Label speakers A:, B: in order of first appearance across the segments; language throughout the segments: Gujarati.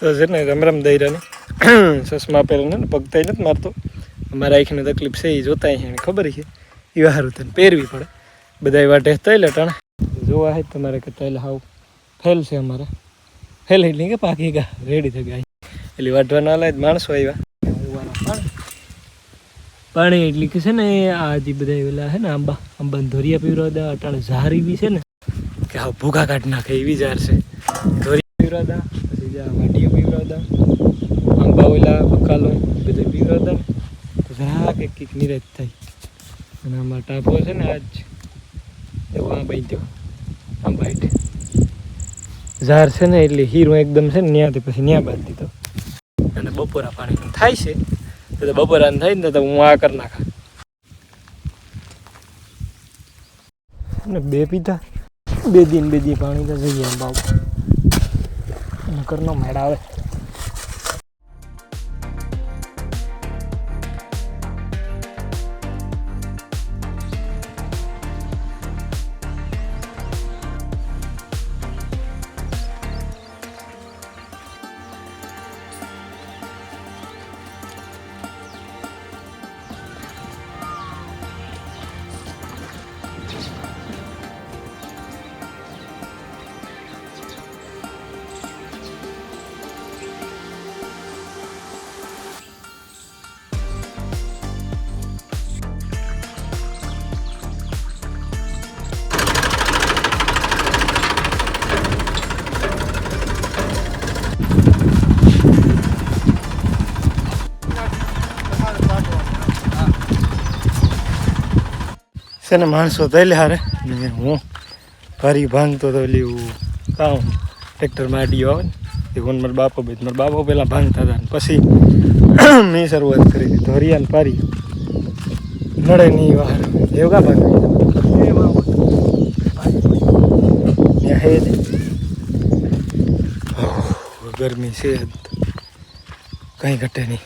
A: તો છે ને રમ રમ દઈ ચશ્મા પહેરીને પગ થઈ નથી મારતો. અમારા આંખની તકલીફ છે એ જોતા એને ખબર છે એ સારું તને પહેરવી પડે. બધા વાટે તૈલે ટાણે જોવા હે તમારે કે તૈલે હાવ ફેલ છે અમારે. ફેલ એટલે કે પાકી ગયા રેડી થઈ ગયા એટલે વાટવાના લાય માણસો આવ્યા. પાણી એટલે કે છે ને આ જે બધા પેલા છે ને આંબાને ધોરિયા પીવડાવતા અટાણે ઝારી બી છે ને કે હા ભૂખા કાઢ નાખે એવી ઝાર છે. ધોરિયા પીવડાવતા પછી જ્યાં વાટીઓ પીવડાવતા આંબા ઓલા બકાલો બધું પીવડાવતા તો જરાક એક નિરાશ થાય. અને આમાં ટાપો છે ને આજ એવું આંબા થયો આંબા હેઠે ઝાર છે ને એટલે હીરો એકદમ છે ને ત્યાંથી પછી ત્યાં બાંધી દીધો. અને બપોરા પાણી થાય છે તો બપોરા થાય ને તો હું આ કરી નાખા ને બે પીધા બે દિન પાણી તો જઈએ આમ બાબુ કરનો મેળ આવે. છે ને માણસો થયેલે હારે ને હું ભારી ભાંગતો તો લેવું કામ ટ્રેક્ટરમાં આડીઓ આવે ને એ હું મારા બાપો પહેલાં ભાંગતા હતા પછી મેં શરૂઆત કરી ધોરિયા ને પારી નડે નહીં વાર એવું કા ભાંગે હે ગરમી છે કંઈ ઘટે નહીં.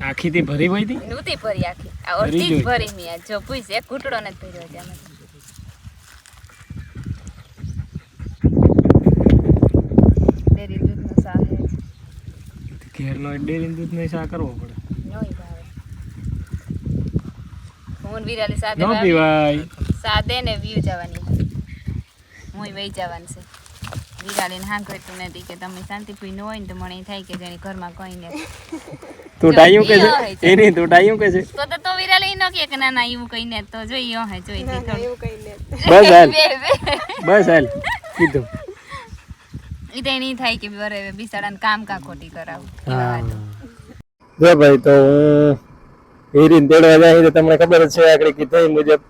A: આખી ભરી હોય હતી
B: નહોતી ભરી આખી આ અડધી જ ભરી મી આ જો પૂછ એક ઘૂંટડો નથી ભર્યો છે આમાં. ડેરી દૂધનો સા હે
A: ઘેરનો ડેરી દૂધનો સા કરવો પડે
B: નોય ભાવે ફોન વિરાલી સાથે
A: નો પીવાય
B: સાદે ને વ્યુ જવાની હું વઈ જવાનું છે. વિરાલીને હા કહેતું નથી કે તમે શાંતિ પી ન હોય ને તો મને થાય કે જેની ઘરમાં કઈ નથી.
A: તું ડાયું કે છે એની તું ડાયું કે છે
B: તો વિરાલી નો કે ના ના એવું કઈ ને તો જોઈએ હે જોઈ દે એવું કઈ ને
A: બસ હાલ કીધું
B: ઈ તો નહીં થાય કે બરે બિસાડાને કામ કા ખોટી કરાવું.
A: જો ભાઈ તો હું હીરીને તેડવા જાય તો તમને ખબર જ છે આગળ કીધું એ મુજબ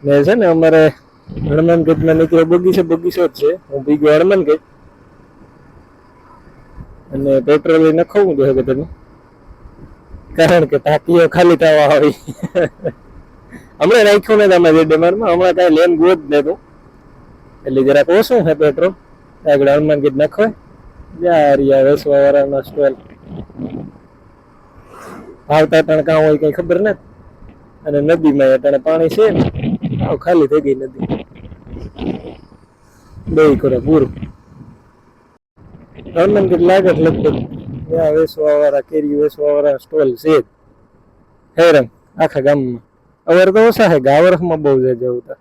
A: ને છે ને અમારે હનુમાનગઢમાં નીકળ્યો બગીચો જ છે. હું ભીગો હનુમાનગઢ અને પેટ્રોલ નખાવું જોઈએ બધાને કારણ કે ટાંકીઓ ખાલી થવા આવી. હમણાં નાખ્યું ને તમે જેડેમારમાં હમણાં કાંઈ લેન ગોત નતું એટલે જરાક ઓછું છે પેટ્રોલ આગળ હનુમાનગઢ નાખવાય યાર વેસવા વાળાનો સ્ટોલ આવતા ટાણ કાં હોય કઈ ખબર નથી. અને નદીમાં અટાણે પાણી છે ને આવ ખાલી થઈ ગઈ નદી બે કરે પૂરું. હનુમાનગઢ લાગે લગભગ ત્યાં વેસવા વાળા કેરી વેસવા વાળા સ્ટોલ છે હેરંગ આખા ગામમાં. અવાર તો ઓછા છે ગાવરખમાં બહુ જાય જવું તા.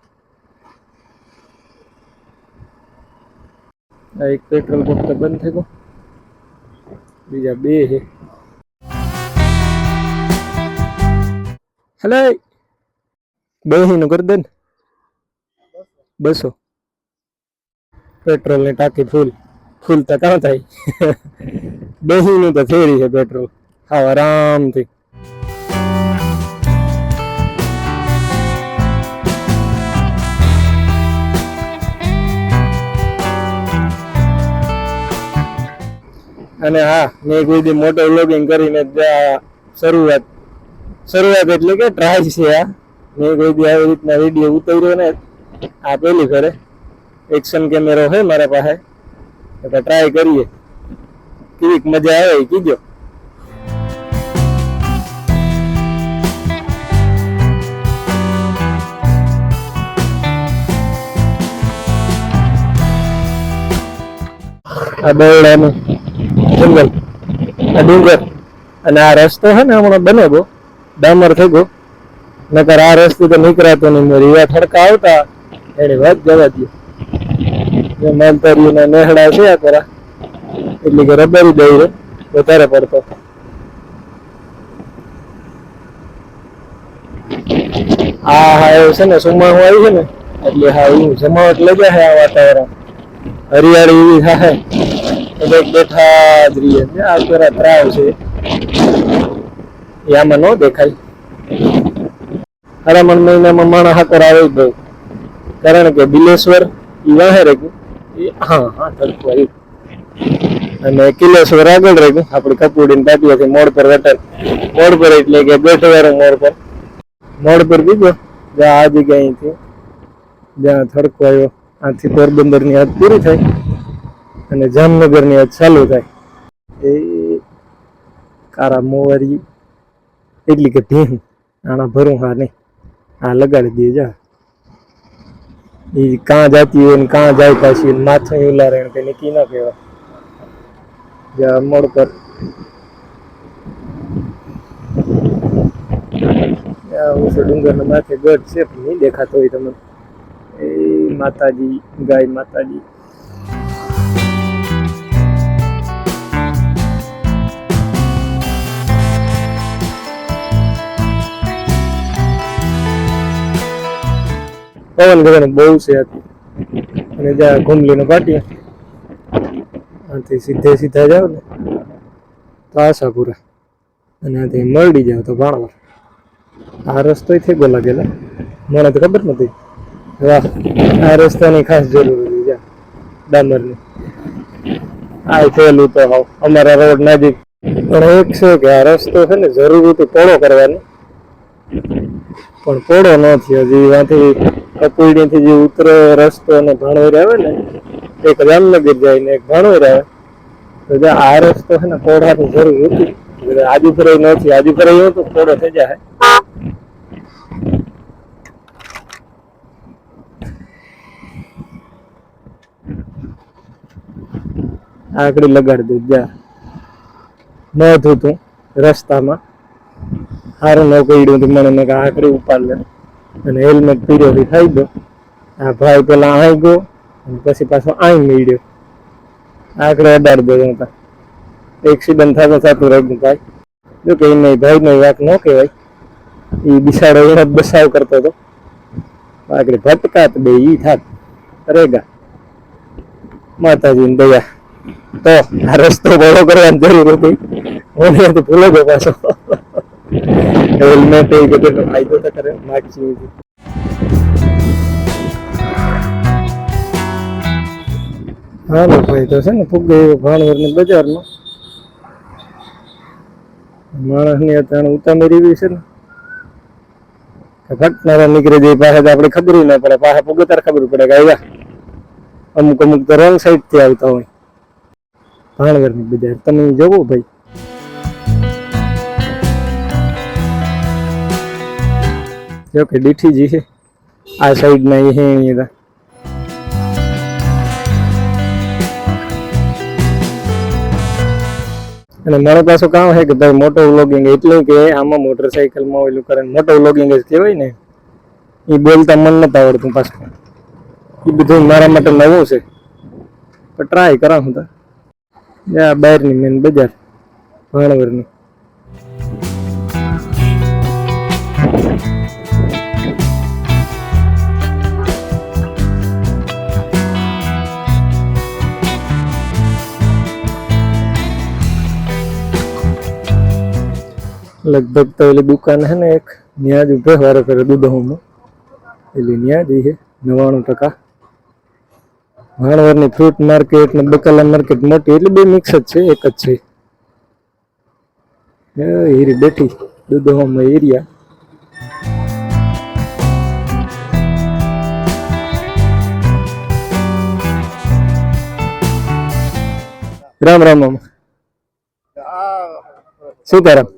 A: એક પેટ્રોલ પંપ તો બંધ થઈ ગયો બીજા બે છે. હલે બેહીનું ગરદન 200 પેટ્રોલ ની ટાંકી ફૂલ તો કાં થાય બેહીનું તો ફેરી છે પેટ્રોલ હા આરામથી. અને હા મેં કોઈ દી મોટો વ્લોગિંગ કરીને શરૂઆત એટલે કે ટ્રાય છે આ. મેં કોઈ દી આવી રીતના વિડીયો ઉતાર્યો ને આ પેલી ફરે એક્શન કેમેરો છે મારા પાસે એટલે ટ્રાય કરીએ કેવીક મજા આવે કીજો. આ બરડાનું જંગલ, આ ડુંગર, અને આ રસ્તો છે ને હમણાં બને ગયો, ડામર થઈ ગયો, નકર આ રસ્તે તો નીકળાતો નહીં. એવા થડકા આવતા એની વાત જવા દે. માલધારીના નેહડા છે આ કરા, એટલે કે રબરી દઈ વધારે પડતો. હા એવું છે ને, સુમાહું આવ્યું છે ને એટલે હા એવું જમાવટ લઈ જાય આ વાતાવરણ, હરિયાળી એવી થાય બેઠા જ રહીએ. આ પેલા ત્રાવ છે એ આમાં ન દેખાય. હરામણ મહિનામાં માણસ હાકર આવે જ ભાઈ, કારણ કે બિલેશ્વર એ વાહે રહી હા હા તડકો આવ્યું, અને કિલેશ્વર આગળ રહી ગયું. આપણે કપૂડી પાટીયાથી મોડ પર વટન, મોડ પર એટલે કે બેઠવાળો મોડ પર બીજો જ્યાં આ જગ્યા અહીંથી જ્યાં થડકો આવ્યો, આથી પોરબંદર ની હદ પૂરી થાય અને જામનગર ની હદ ચાલુ થાય. એ કારા મોવારી એટલી કે ભીહું આના ભરું હા નહીં, આ લગાડી દે જા. એ કાં જાતી હોય ને કાં જાય પાછી, માથું ઉલારે કઈ નક્કી ના કહેવાય. જ્યાં મોડ પર ડુંગર માથે ગઢ છે પણ નહીં દેખાતો હોય તમને. એ માતાજી, ગાય માતાજી. પવન ગગન બહુ છે હતી. અને જ્યાં ઘુમલીનો પાટિયા આથી સીધા જાવ ને તો આશાપુરા, અને આથી મરડી જાવ તો ભાણવર. આ રસ્તો થઈ ગયો લાગેલા, મને તો ખબર નથી. વાહ, આ રસ્તાની ખાસ જરૂર હતી જ્યાં ડામરની. આ થયેલું તો હાવ અમારા રોડ નજીક. પણ એક છે કે આ રસ્તો છે ને જરૂર હતી પોળો કરવાની, પણ પોળો ન થયો. હજી ત્યાંથી કપુડીથી જે ઉતરો રસ્તો અને ભાણવર આવે ને, એક જામનગર જાય ને એક ભાણવર આવે, તો આ રસ્તો છે ને પોળાની જરૂર હતી. આજુ ફરાઈ નથી, આજુ ફરાઈ એવું તો પોળો થઈ જાય. આકડી લગાડી દઉં જ્યાં ન થતું રસ્તામાં. સારું ન કહ્યું હતું મને, મેં આકડી ઉપાડ લે અને હેલ્મેટ પીર્યો થઈ ગયો. આ ભાઈ પેલા આઈ ગયો અને પછી પાછો આઈ મળ્યો. આકડે અડાડી દો હતા. એક્સિડન્ટ થતો થતું રહ્યું ભાઈ. જો કે નહીં ભાઈ નો વાત ન કહેવાય, એ બિસાડો એને બસાવ કરતો હતો. આગળ ભટકાત બે ઈ થાત રેગા. માતાજીની દયા તો આ રસ્તો બળો કરવાની જરૂર હતી. મને તો ભૂલો ગયો પાછો. હેલ્મેટ એ બધો ફાયદો તો કરે માગી. હાલો ભાઈ તો છે ને ફૂગ ભાણવરની બજારમાં માણસની અત્યારે ઉતામેરી એવી છે ને ઘટનારા નીકળી જાય પાસે તો આપણે ખબર ના પડે. પાસે ફૂગ તાર ખબર પડે કે આવ્યા. અમુક અમુક તો રોંગ સાઈડ થી આવતા હોય ભાણવરની બજાર. તમે જોવો ભાઈ. જો કે દીઠીજી છે આ સાઈડ ના એ હતા. અને મારો પાછું કામ છે કે ભાઈ મોટો વ્લોગિંગ, એટલું કે આમાં મોટરસાઇકલમાં ઓલું કરે મોટો વ્લોગિંગ જ કહેવાય ને. એ બોલતા મન નથી આવડતું પાછું. એ બધું મારા માટે નવું છે, પણ ટ્રાય કરા હું તો. બહારની મેન બજાર ભાણવરની. લગભગ તો એલી દુકાન હે ને એક ન્યા જ ઉભે વારે ફેરે દૂધમાં, એટલે ન્યા જ છે 99%. ભાણવરની ફ્રૂટ માર્કેટ ને બકાલા માર્કેટ મોટી, એટલે બે મિક્સ જ છે, એક જ છે. હીરી બેઠી દૂધમાં એરિયા. રામ રામ મામા, શું તારા?